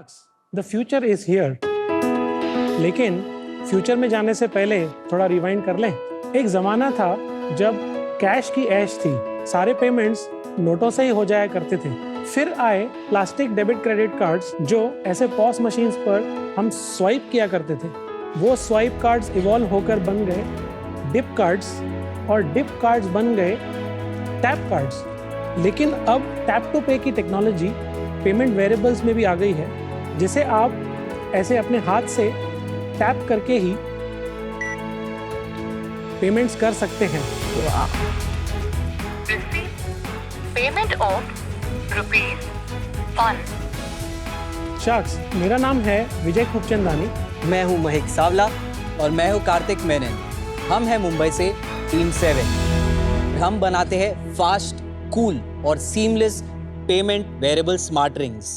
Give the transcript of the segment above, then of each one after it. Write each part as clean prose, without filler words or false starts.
Sharks, the future is here. लेकिन future में जाने से पहले थोड़ा रिवाइंड कर लें। एक जमाना था जब कैश की ऐश थी, सारे पेमेंट्स नोटों से ही हो जाया करते थे। फिर आए प्लास्टिक डेबिट क्रेडिट कार्ड्स, जो ऐसे पॉस मशीन्स पर हम स्वाइप किया करते थे। वो स्वाइप कार्ड्स इवॉल्व होकर बन गए डिप कार्ड्स, और डिप कार्ड्स बन गए टैप कार्ड्स। लेकिन अब टैप टू पे की टेक्नोलॉजी पेमेंट वेरिएबल्स में भी आ गई है, जिसे आप ऐसे अपने हाथ से टैप करके ही पेमेंट्स कर सकते हैं। Payment of ₹1। शार्क्स, मेरा नाम है विजय खूबचंदानी। मैं हूं महक सावला और मैं हूं कार्तिक मेनन। हम हैं मुंबई से टीम 7। हम बनाते हैं फास्ट, कूल और seamless payment variable smart rings,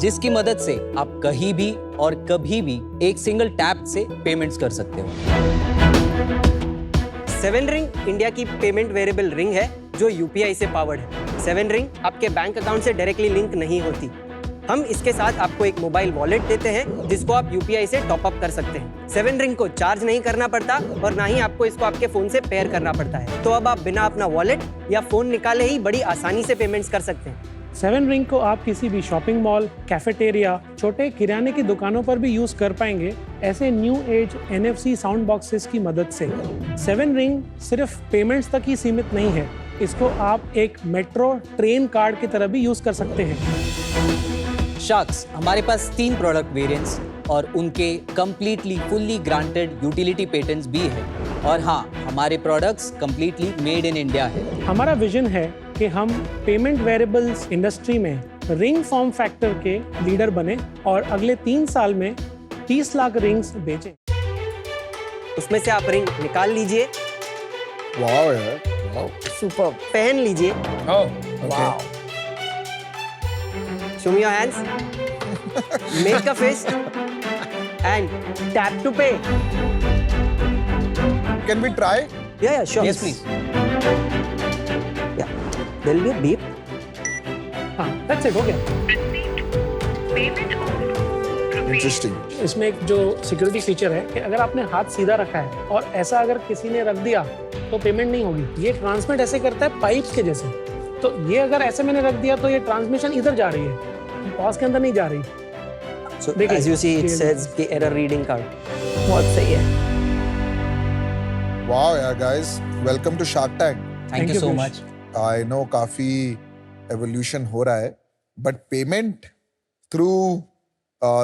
जिसकी मदद से आप कहीं भी और कभी भी एक सिंगल टैप से पेमेंट्स कर सकते हो। 7 रिंग इंडिया की पेमेंट वेरिएबल रिंग है जो यूपीआई से पावर्ड है। 7 रिंग आपके बैंक अकाउंट से डायरेक्टली लिंक नहीं होती। हम इसके साथ आपको एक मोबाइल वॉलेट देते हैं जिसको आप यूपीआई से टॉप अप कर सकते हैं। 7 रिंग को चार्ज नहीं करना पड़ता और ना ही आपको इसको आपके फोन से पेयर करना पड़ता है। तो अब आप बिना अपना वॉलेट या फोन निकाले ही बड़ी आसानी से पेमेंट्स कर सकते हैं। 7 रिंग को आप किसी भी शॉपिंग मॉल, कैफेटेरिया, छोटे किराने की दुकानों पर भी यूज कर पाएंगे, ऐसे new age NFC sound boxes की मदद से। 7 रिंग सिर्फ पेमेंट्स तक ही सीमित नहीं है, इसको आप एक मेट्रो ट्रेन कार्ड की तरह भी यूज कर सकते हैं। शार्क्स, हमारे पास 3 प्रोडक्ट वेरिएंट्स और उनके completely fully granted utility patents भी हैं। और हाँ, हमारे products completely made in India है। हमारा विजन है कि हम पेमेंट वेरिएबल्स इंडस्ट्री में रिंग फॉर्म फैक्टर के लीडर बने और अगले 3 साल में 30 लाख रिंग्स बेचें। उसमें से आप रिंग निकाल लीजिए। वाओ यार, वाओ। सुपर। पहन लीजिए। Wow. Show me your hands. Make a fist and tap to pay. Can we try? Yeah, sure. Yes, please. Yeah. There'll be a beep. हाँ, that's it, हो गया। Payment of Interesting. इसमें एक जो security feature है कि अगर आपने हाथ सीधा रखा है और ऐसा अगर किसी ने रख दिया तो पेमेंट नहीं होगी। ये ट्रांसमिट ऐसे करता है पाइप्स के जैसे। तो ये अगर ऐसे मैंने रख दिया तो ये ट्रांसमिशन इधर जा रही है, पॉज के अंदर नहीं जा रही। So as you see, it says the error reading card. बहुत सही है। Wow यार guys, welcome to Shark Tank. Thank you so much. I know काफी evolution हो रहा है, but payment through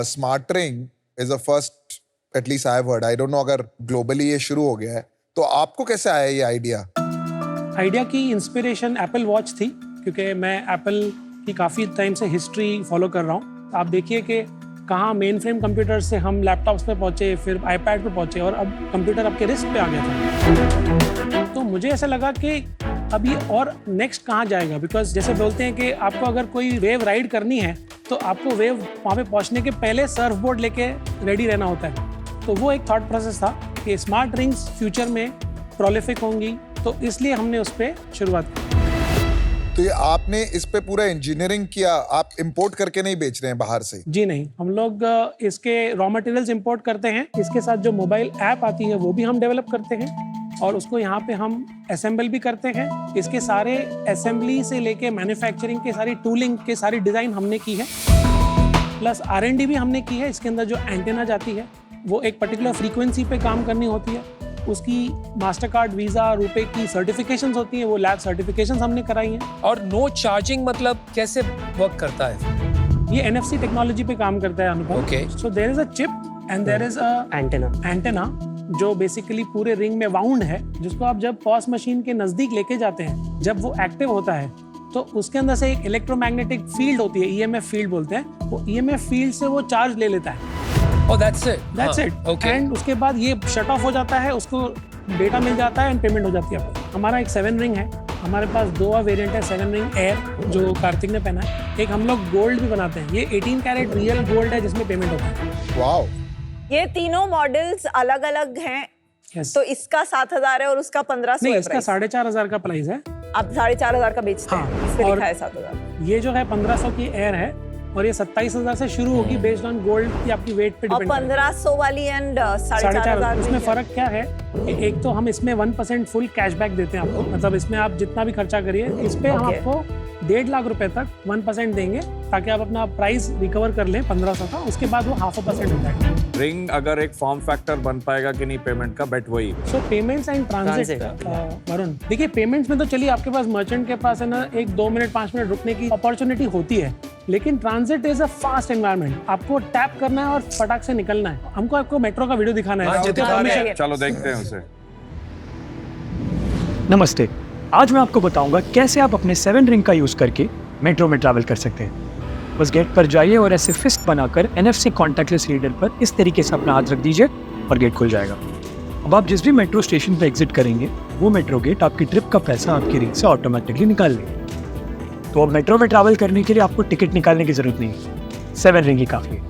smart ring is the first, at least I've heard. I don't know अगर globally ये शुरू हो गया है, तो आपको कैसे आया ये आइडिया? आइडिया की इंस्पिरेशन एप्पल वॉच थी, क्योंकि मैं एप्पल की काफ़ी टाइम से हिस्ट्री फॉलो कर रहा हूँ। आप देखिए कि कहाँ मेन फ्रेम कंप्यूटर से हम लैपटॉप्स पे पहुँचे, फिर आईपैड पे पहुँचे और अब कंप्यूटर आपके रिस्ट पे आ गया था। तो मुझे ऐसा लगा कि अब ये और नेक्स्ट कहाँ जाएगा, बिकॉज जैसे बोलते हैं कि आपको अगर कोई वेव राइड करनी है तो आपको वेव वहाँ पे पहुँचने के पहले सर्फ बोर्ड लेके रेडी रहना होता है। तो वो एक थॉट प्रोसेस था कि स्मार्ट रिंग्स फ्यूचर में प्रोलिफिक होंगी, तो इसलिए हमने उस पर शुरुआत की। तो ये आपने इस पे पूरा इंजीनियरिंग किया, आप इंपोर्ट करके नहीं बेच रहे हैं बाहर से? जी नहीं, हम लोग इसके रॉ मटेरियल्स इंपोर्ट करते हैं। इसके साथ जो मोबाइल ऐप आती है वो भी हम डेवलप करते हैं और उसको यहाँ पे हम असेंबल भी करते हैं। इसके सारे असेंबली से लेके मैन्युफैक्चरिंग के सारी टूलिंग के सारी डिज़ाइन हमने की है, प्लस R&D भी हमने की है। इसके अंदर जो एंटेना जाती है वो एक पर्टिकुलर फ्रीक्वेंसी पे काम करनी होती है, उसकी मास्टर कार्ड, वीजा, रुपए की सर्टिफिकेशंस होती हैं, वो लैब सर्टिफिकेशंस हमने कराई हैं। और नो चार्जिंग मतलब कैसे वर्क करता है? ये NFC टेक्नोलॉजी पे काम करता है अनुभव। Okay. So there is a chip and there is a antenna जो बेसिकली पूरे रिंग में वाउंड है, जिसको आप जब पॉस मशीन के नजदीक लेके जाते हैं, जब वो एक्टिव होता है तो उसके अंदर से एक इलेक्ट्रोमैग्नेटिक फील्ड होती है, EMF फील्ड बोलते हैं। वो EMF फील्ड से वो चार्ज ले लेता है। Oh, that's it. That's it. Okay. And उसके बाद ये शट ऑफ हो जाता है, उसको डेटा मिल जाता है एंड पेमेंट हो जाती है आपको। हमारा एक 7 रिंग है, हमारे पास 2 वेरिएंट है। 7 रिंग एयर जो कार्तिक ने पहना है, एक हम लोग गोल्ड भी बनाते हैं। ये 18 कैरेट रियल गोल्ड है जिसमें पेमेंट होता है। वाओ। ये तीनों मॉडल्स अलग अलग हैं। Yes. तो इसका 7,000 है और उसका 1,500 नहीं, है। इसका 4,500 का प्राइस है। आप 4,500 का बेचते हैं। हाँ, इस पे और लिखा है 7,000। ये जो है 1,500 की एयर है, और ये 27,000 से शुरू होगी बेस्ड ऑन गोल्ड की आपकी वेट पे और डिपेंड 1500 वाली एंड 4,500 उसमें फर्क क्या है? एक तो हम इसमें 1% फुल कैशबैक देते हैं आपको, मतलब इसमें आप जितना भी खर्चा करिए इस पे हम Okay. आपको 1.5 लाख रुपए तक 1% देंगे ताकि आप अपना प्राइस रिकवर कर लें 1500 का, उसके बाद वो 0.5% होता है। रिंग अगर एक फॉर्म फैक्टर बन पाएगा कि नहीं पेमेंट का, बेट वही। सो पेमेंट्स एंड ट्रांजिट वरुण, देखिए पेमेंट्स में तो चलिए आपके पास मर्चेंट के पास है ना 1-2 मिनट 5 मिनट रुकने की अपॉर्चुनिटी होती है, लेकिन transit is a fast environment. आपको टैप करना है और फटाक से निकलना है। हमको आपको मेट्रो का वीडियो दिखाना है। दिखा रहे हैं। चलो देखते हैं उसे। नमस्ते, आज मैं आपको बताऊंगा कैसे आप अपने 7 रिंग का यूज़ करके मेट्रो में ट्रैवल कर सकते हैं। बस गेट पर जाइए और ऐसे फिस्ट बनाकर NFC कॉन्टैक्टलेस रीडर पर इस तरीके से अपना हाथ रख दीजिए और गेट खुल जाएगा। अब आप जिस भी मेट्रो स्टेशन पर एग्जिट करेंगे वो मेट्रो गेट आपकी ट्रिप का पैसा आपकी रिंग से ऑटोमेटिकली निकाल लेगा। तो अब मेट्रो में ट्रैवल करने के लिए आपको टिकट निकालने की ज़रूरत नहीं है, 7 रिंग ही काफ़ी है।